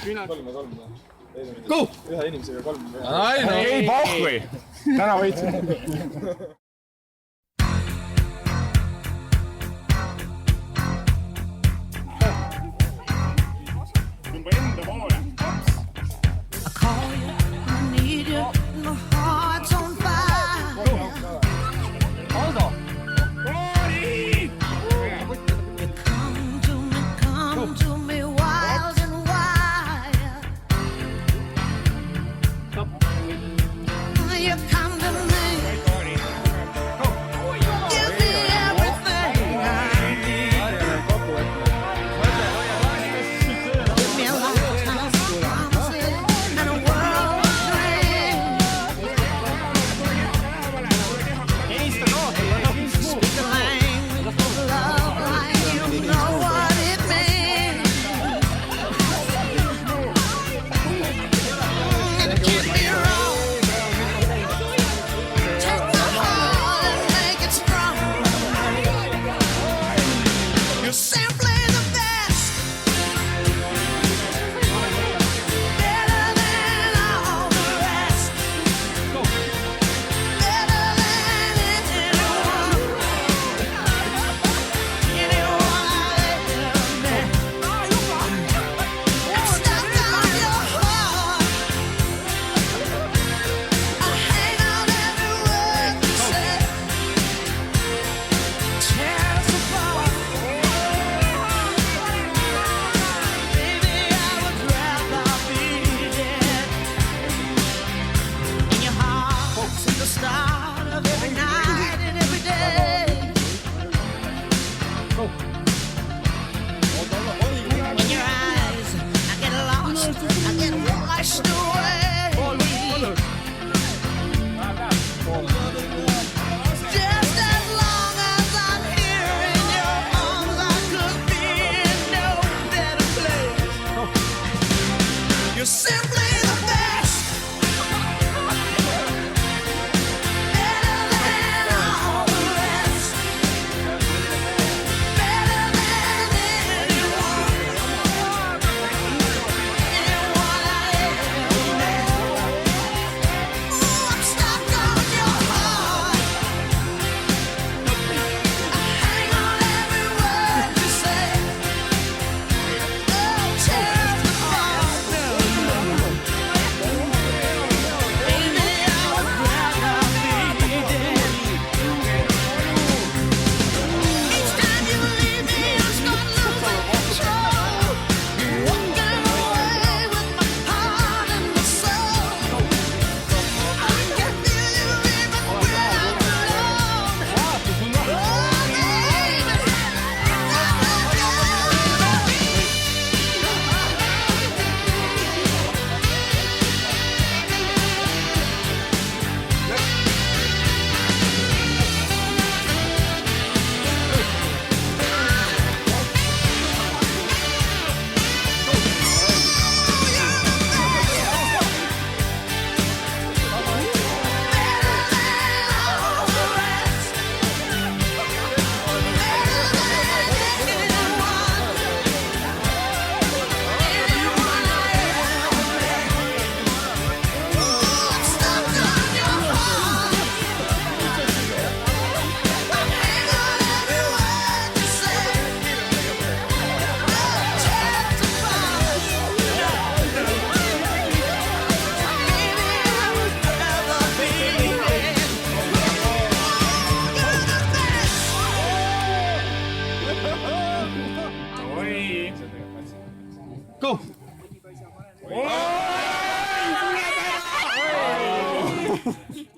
kolm. Go! Ühe inimesega kolm. ei pohhui! täna võitsin. tõmba enda poole. I call you, I need you, my heart's on fire. Aldo! You come to me wild and wild. You come to me, give me everything I need. Give me a lifetime of promises and a world of dreams. Speak the language of love like you know what it means. And keep me wrong. Take my heart and make it strong. You're simply the best. Better than all the rest. Better than anyone. Anyone I've ever met. I'm stuck on your heart. I hang on every word you say. Tear us apart. Baby, I would rather be dead. In your heart, since the start of every night and every day. In your eyes, I get lost, I get washed away. Just as long as I'm here in your arms, I could be in no better place. You're simply the best. Better than all the rest. Better than anyone. Anyone I ever met. Ooh, I'm stuck on your heart. I hang on every word you say. Oh, tear us apart. Baby, I would rather be dead. Each time you leave me, I start losing control. Walking away with my heart and my soul. I can feel you even when I'm alone. Oh, baby, Go!